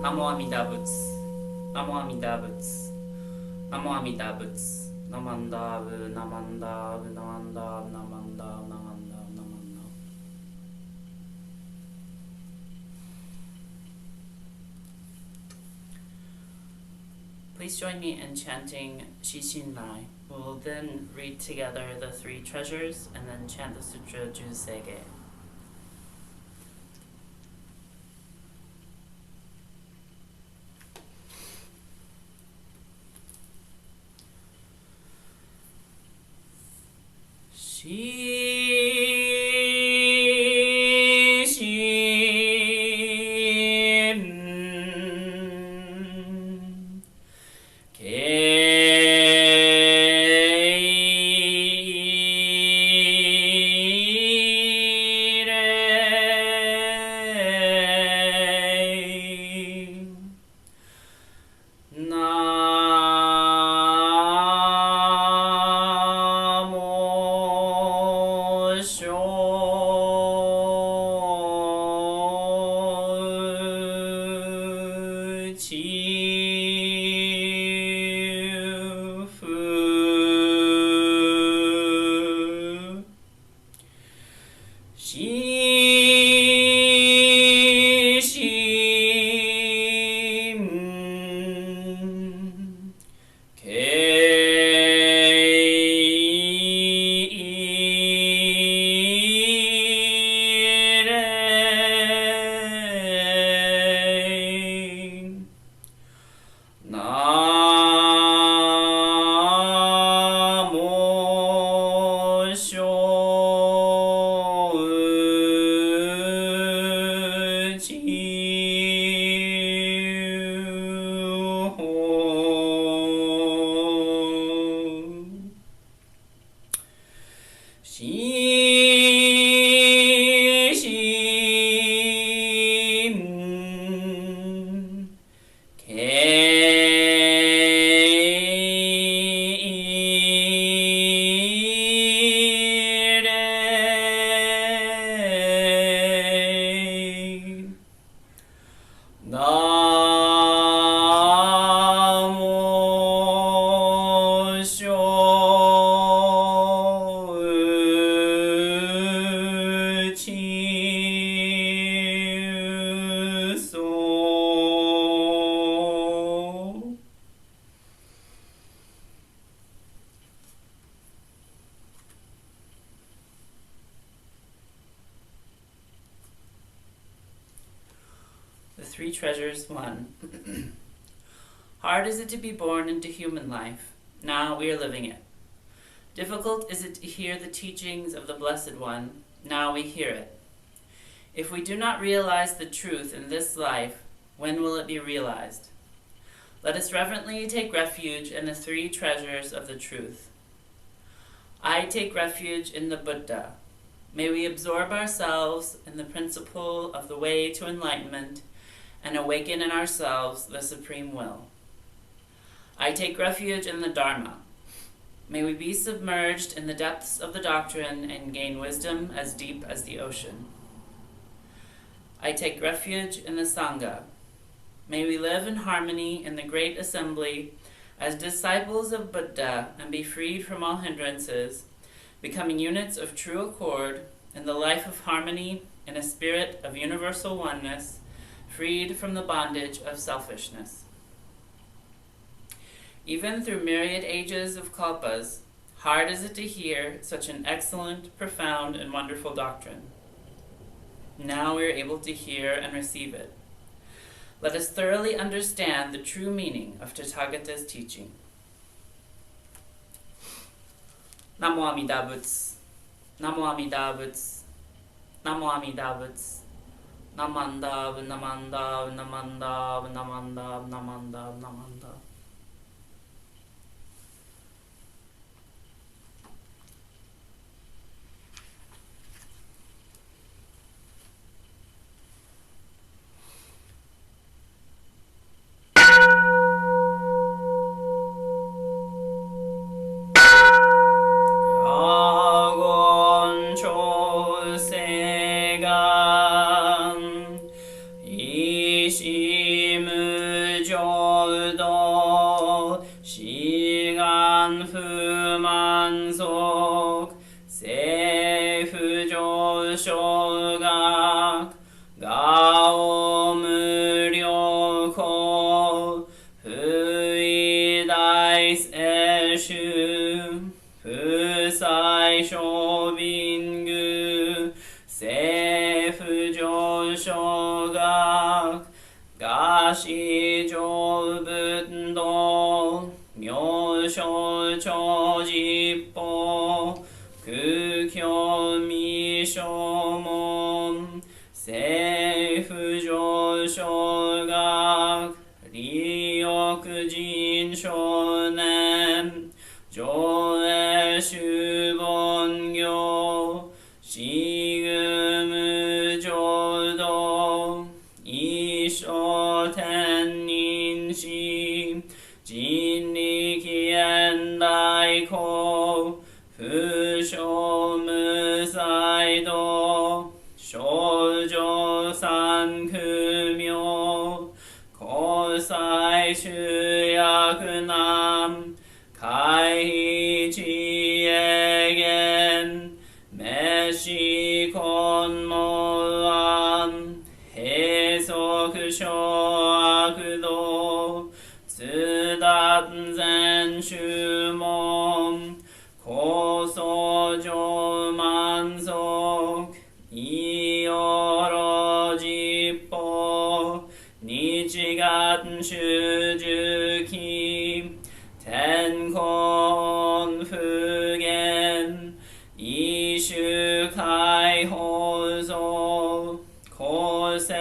Namo Amida Butsu. Namo Amida Butsu. Namo Amida Butsu. Namandav, Namandav, Namandav, Namandav, Namandav, Namandav. Please join me in chanting Shi Shin Rai. We will then read together the 3 treasures and then chant the sutra Jūseige. Shi Shin The 3 treasures. 1. Hard is it to be born into human life. Now we are living it. Difficult is it to hear the teachings of the Blessed One. Now we hear it. If we do not realize the truth in this life, when will it be realized? Let us reverently take refuge in the 3 treasures of the truth. I take refuge in the Buddha. May we absorb ourselves in the principle of the way to enlightenment and awaken in ourselves the supreme will. I take refuge in the Dharma. May we be submerged in the depths of the doctrine and gain wisdom as deep as the ocean. I take refuge in the Sangha. May we live in harmony in the great assembly as disciples of Buddha and be freed from all hindrances, becoming units of true accord in the life of harmony in a spirit of universal oneness, freed from the bondage of selfishness. Even through myriad ages of kalpas, hard is it to hear such an excellent, profound, and wonderful doctrine. Now we are able to hear and receive it. Let us thoroughly understand the true meaning of Tathagata's teaching. Namo Amida Butsu. Namo Amida Butsu. Namo Amida Butsu. Namandav, Namandav, Namandav, Namandav, Namandav, Namandav. Kansho 小学我無量法不意大世主不再小貧具政府上小学餓死上仏道妙小長実法空境未小門政府上小学利欲人少年上映主本業死無浄土一生天人師人力現代公不生無才道少女三苦妙交際主役難開智慧言滅死根門案閉塞小悪道自達全宗門高僧上満足いよろ実法日月主樹期天根不言一種解放像公正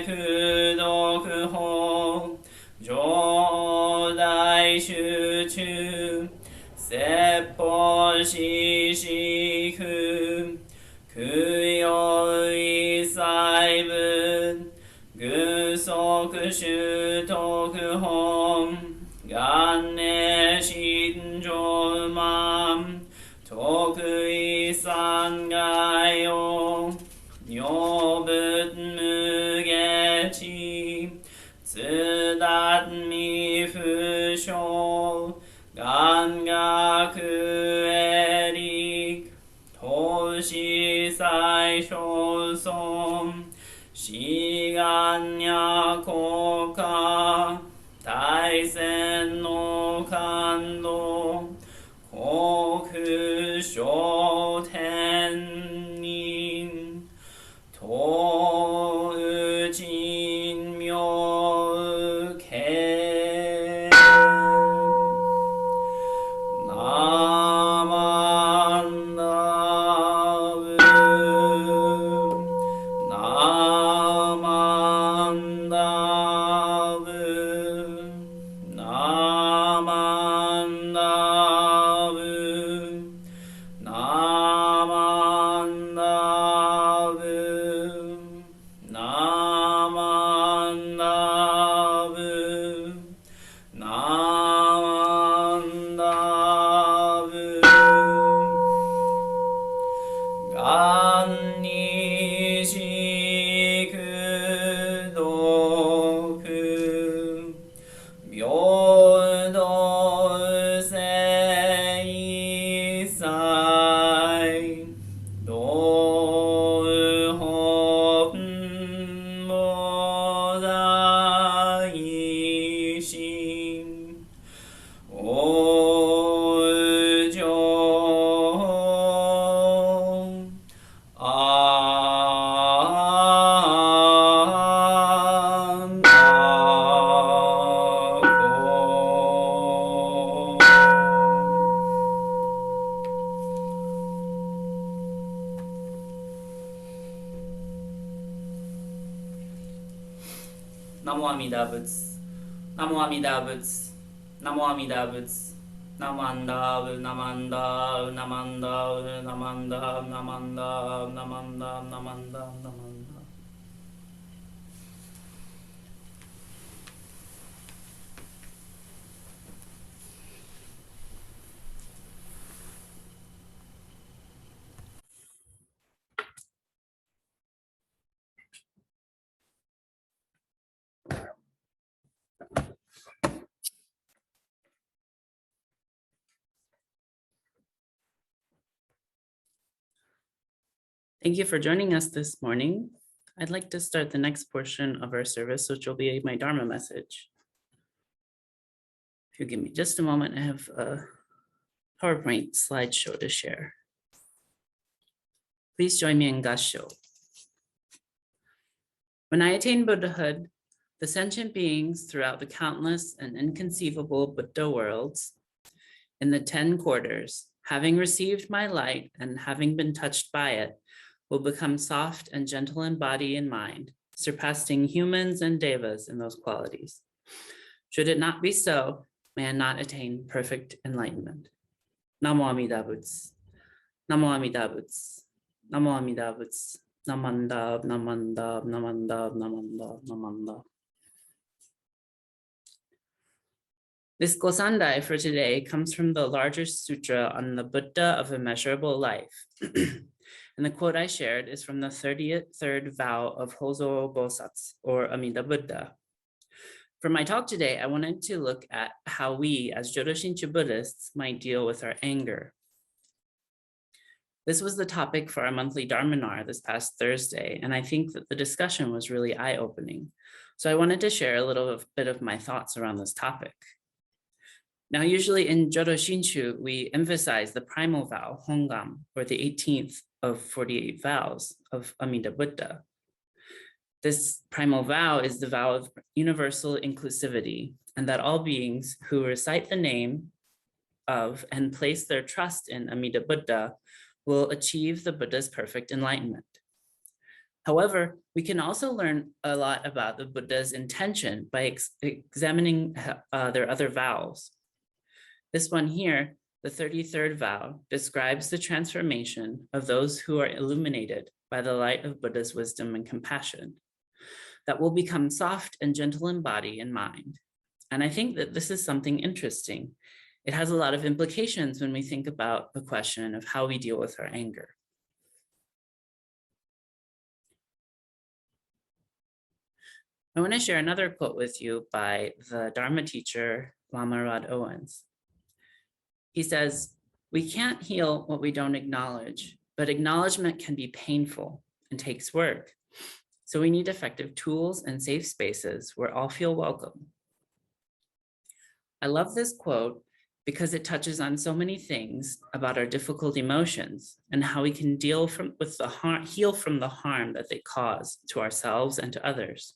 功徳法上大集中説法ししく供養一切分具足修徳本元年心上満徳一三概要女仏無下地自達未不詳願学エリク投資最小尊志願や国家大戦の感動国小天人東宇人妙慶ナマンダブナマンダブナマンダブナマンダブナマンダブナマンダブ願にしくどく平等性際道本無大心往生安楽南無阿弥陀仏南無阿弥陀仏南無阿弥陀仏ナマンダーブナマンダーブナマンダーブナマンダーブナマンダーブナマンダーブナマンダーブナマンダーブ Thank you for joining us this morning. I'd like to start the next portion of our service, which will be my Dharma message. If you give me just a moment, I have a PowerPoint slideshow to share. Please join me in Kansho. When I attain Buddhahood, the sentient beings throughout the countless and inconceivable Buddha worlds in the 10 quarters, having received my light and having been touched by it, will become soft and gentle in body and mind, surpassing humans and devas in those qualities. Should it not be so, may I not attain perfect enlightenment. Namo Amida Butsu. Namo Amida Butsu. Namo Amida Butsu. Namandab, namandab, namandab, namandab, namandab. This Gosandai for today comes from the larger sutra on the Buddha of immeasurable life. And the quote I shared is from the 33rd vow of Hozo Bosatsu, or Amida Buddha. For my talk today, I wanted to look at how we, as Jodo Shinshu Buddhists, might deal with our anger. This was the topic for our monthly Dharmanar this past Thursday, and I think that the discussion was really eye-opening. So I wanted to share a little bit of my thoughts around this topic. Now, usually in Jodo Shinshu, we emphasize the primal vow, Hongam, or the 18th of 48 vows of Amida Buddha. This primal vow is the vow of universal inclusivity, and that all beings who recite the name of and place their trust in Amida Buddha will achieve the Buddha's perfect enlightenment. However, we can also learn a lot about the Buddha's intention by examining their other vows. This one here, the 33rd vow, describes the transformation of those who are illuminated by the light of Buddha's wisdom and compassion, that will become soft and gentle in body and mind. And I think that this is something interesting. It has a lot of implications when we think about the question of how we deal with our anger. I want to share another quote with you by the Dharma teacher, Lama Rod Owens. He says, "We can't heal what we don't acknowledge, but acknowledgement can be painful and takes work. So we need effective tools and safe spaces where all feel welcome." I love this quote because it touches on so many things about our difficult emotions and how we can heal from the harm that they cause to ourselves and to others.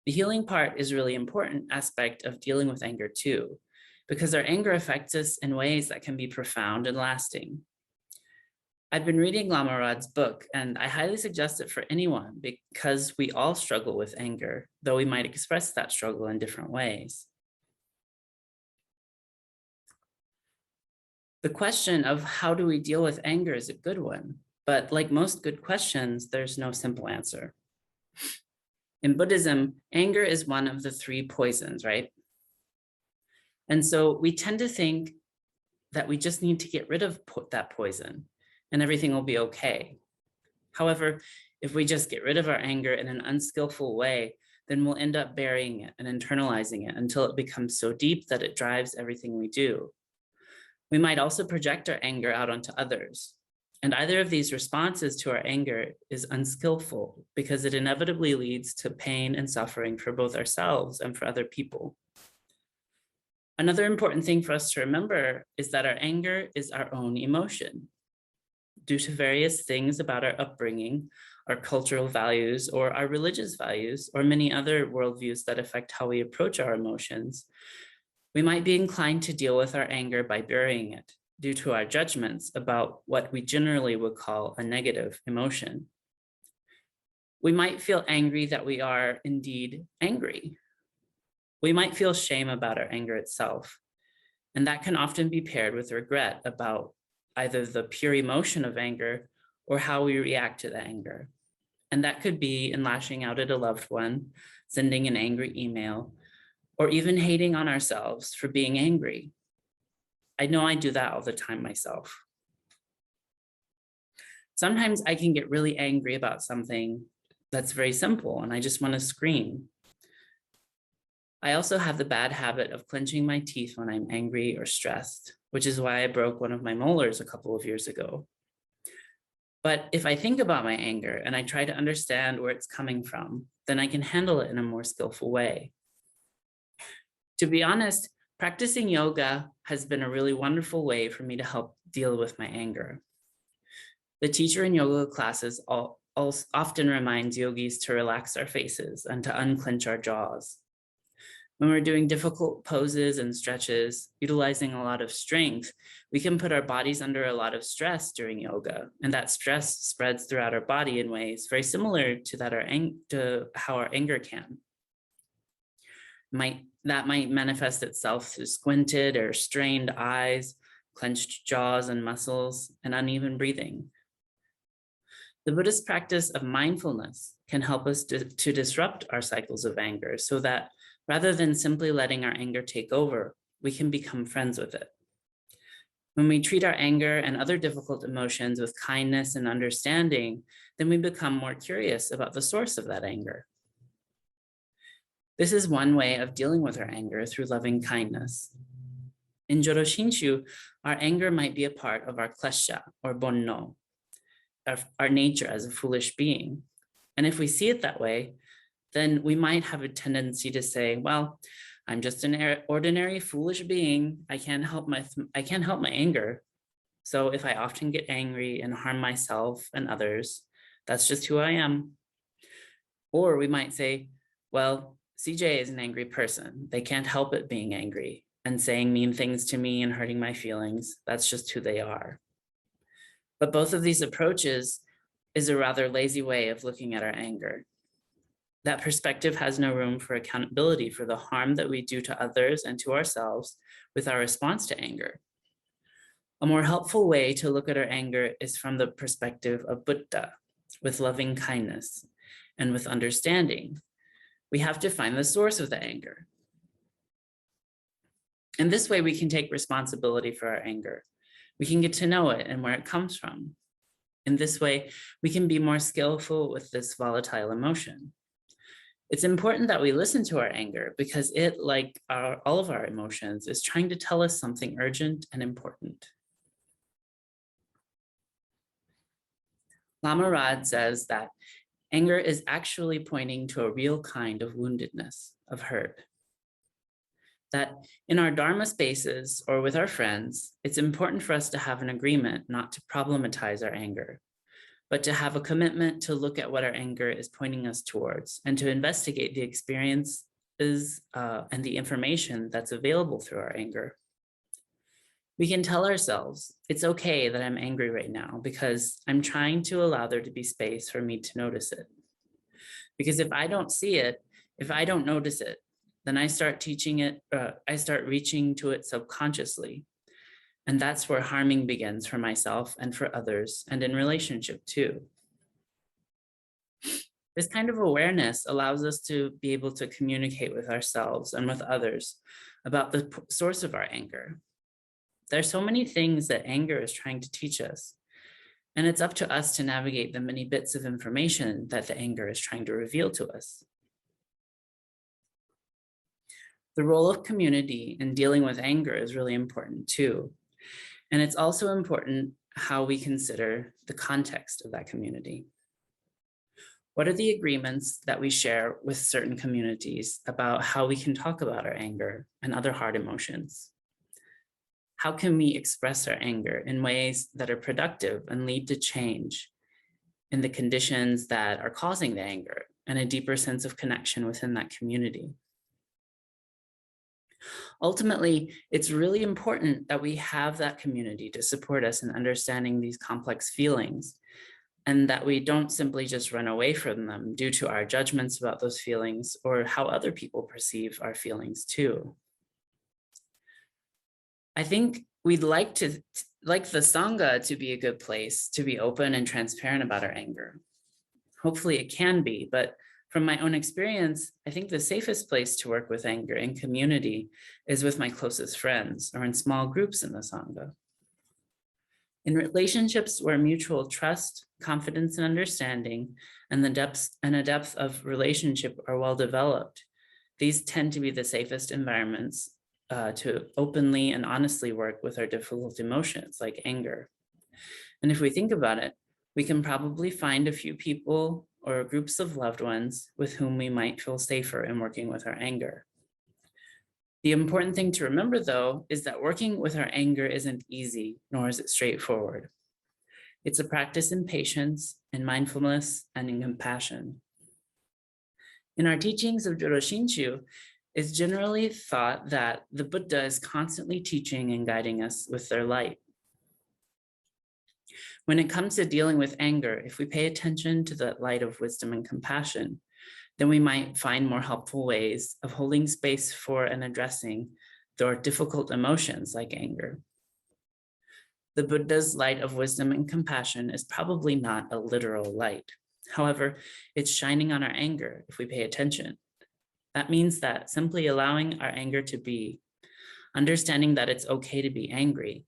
The healing part is a really important aspect of dealing with anger too, because our anger affects us in ways that can be profound and lasting. I've been reading Lama Rod's book, and I highly suggest it for anyone because we all struggle with anger, though we might express that struggle in different ways. The question of how do we deal with anger is a good one, but like most good questions, there's no simple answer. In Buddhism, anger is one of the 3 poisons, right? And so we tend to think that we just need to get rid of that poison and everything will be okay. However, if we just get rid of our anger in an unskillful way, then we'll end up burying it and internalizing it until it becomes so deep that it drives everything we do. We might also project our anger out onto others. And either of these responses to our anger is unskillful because it inevitably leads to pain and suffering for both ourselves and for other people. Another important thing for us to remember is that our anger is our own emotion. Due to various things about our upbringing, our cultural values, or our religious values, or many other worldviews that affect how we approach our emotions, we might be inclined to deal with our anger by burying it due to our judgments about what we generally would call a negative emotion. We might feel angry that we are indeed angry. We might feel shame about our anger itself, and that can often be paired with regret about either the pure emotion of anger or how we react to the anger. And that could be in lashing out at a loved one, sending an angry email, or even hating on ourselves for being angry. I know I do that all the time myself. Sometimes I can get really angry about something that's very simple and I just want to scream. I also have the bad habit of clenching my teeth when I'm angry or stressed, which is why I broke one of my molars a couple of years ago. But if I think about my anger and I try to understand where it's coming from, then I can handle it in a more skillful way. To be honest, practicing yoga has been a really wonderful way for me to help deal with my anger. The teacher in yoga classes often reminds yogis to relax our faces and to unclench our jaws. When we're doing difficult poses and stretches, utilizing a lot of strength, we can put our bodies under a lot of stress during yoga, and that stress spreads throughout our body in ways very similar to how our anger can. That might manifest itself through squinted or strained eyes, clenched jaws and muscles, and uneven breathing. The Buddhist practice of mindfulness can help us to disrupt our cycles of anger so that rather than simply letting our anger take over, we can become friends with it. When we treat our anger and other difficult emotions with kindness and understanding, then we become more curious about the source of that anger. This is one way of dealing with our anger through loving kindness. In Jodo Shinshu, our anger might be a part of our klesha or bonno, our nature as a foolish being. And if we see it that way, then we might have a tendency to say, well, I'm just an ordinary foolish being. I can't help my anger. So if I often get angry and harm myself and others, that's just who I am. Or we might say, well, CJ is an angry person. They can't help it being angry and saying mean things to me and hurting my feelings. That's just who they are. But both of these approaches is a rather lazy way of looking at our anger. That perspective has no room for accountability for the harm that we do to others and to ourselves with our response to anger. A more helpful way to look at our anger is from the perspective of Buddha, with loving kindness and with understanding. We have to find the source of the anger. And this way we can take responsibility for our anger. We can get to know it and where it comes from. In this way, we can be more skillful with this volatile emotion. It's important that we listen to our anger because it, like all of our emotions, is trying to tell us something urgent and important. Lama Rad says that anger is actually pointing to a real kind of woundedness, of hurt. That in our Dharma spaces or with our friends, it's important for us to have an agreement not to problematize our anger, but to have a commitment to look at what our anger is pointing us towards and to investigate the experiences and the information that's available through our anger. We can tell ourselves, it's okay that I'm angry right now because I'm trying to allow there to be space for me to notice it. Because if I don't see it, if I don't notice it, then I start reaching to it subconsciously. And that's where harming begins for myself and for others, and in relationship too. This kind of awareness allows us to be able to communicate with ourselves and with others about the source of our anger. There's so many things that anger is trying to teach us, and it's up to us to navigate the many bits of information that the anger is trying to reveal to us. The role of community in dealing with anger is really important too. And it's also important how we consider the context of that community. What are the agreements that we share with certain communities about how we can talk about our anger and other hard emotions? How can we express our anger in ways that are productive and lead to change in the conditions that are causing the anger and a deeper sense of connection within that community? Ultimately, it's really important that we have that community to support us in understanding these complex feelings, and that we don't simply just run away from them due to our judgments about those feelings or how other people perceive our feelings too. I think we'd like the Sangha to be a good place to be open and transparent about our anger. Hopefully it can be, but from my own experience, I think the safest place to work with anger in community is with my closest friends or in small groups in the Sangha. In relationships where mutual trust, confidence, and understanding and a depth of relationship are well developed, these tend to be the safest environments to openly and honestly work with our difficult emotions like anger. And if we think about it, We can probably find a few people or groups of loved ones with whom we might feel safer in working with our anger. The important thing to remember, though, is that working with our anger isn't easy, nor is it straightforward. It's a practice in patience, in mindfulness, and in compassion. In our teachings of Jodo Shinshu, it's generally thought that the Buddha is constantly teaching and guiding us with their light. When it comes to dealing with anger, if we pay attention to the light of wisdom and compassion, then we might find more helpful ways of holding space for and addressing the difficult emotions like anger. The Buddha's light of wisdom and compassion is probably not a literal light. However, it's shining on our anger if we pay attention. That means that simply allowing our anger to be, understanding that it's okay to be angry,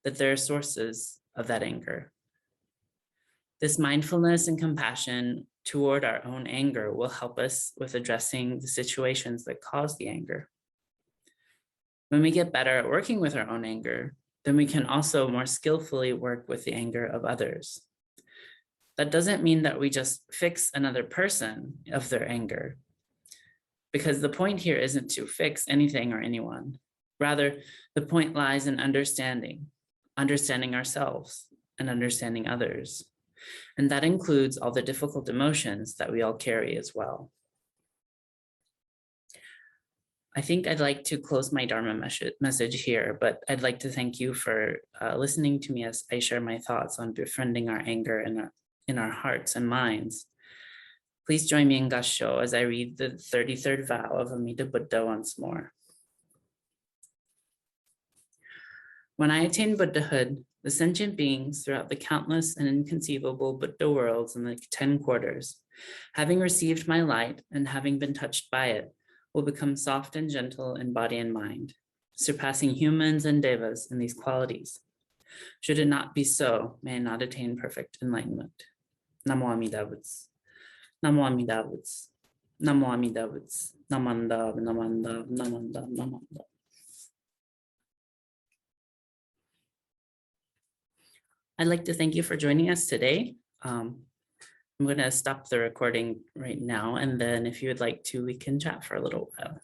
that there are sources of that anger. This mindfulness and compassion toward our own anger will help us with addressing the situations that cause the anger. When we get better at working with our own anger, then we can also more skillfully work with the anger of others. That doesn't mean that we just fix another person of their anger, because the point here isn't to fix anything or anyone. Rather, the point lies in understanding ourselves and understanding others. And that includes all the difficult emotions that we all carry as well. I think I'd like to close my Dharma message here, but I'd like to thank you for listening to me as I share my thoughts on befriending our anger in our hearts and minds. Please join me in Kansho as I read the 33rd vow of Amida Buddha once more. When I attain Buddhahood, the sentient beings throughout the countless and inconceivable Buddha worlds in the 10 quarters, having received my light and having been touched by it, will become soft and gentle in body and mind, surpassing humans and devas in these qualities. Should it not be so, may I not attain perfect enlightenment. Namo Amida Butsu. Namo Amida Butsu. Namo Amida Butsu. Namanda, namanda, namanda, namanda. I'd like to thank you for joining us today. I'm going to stop the recording right now, and then if you would like to, we can chat for a little while.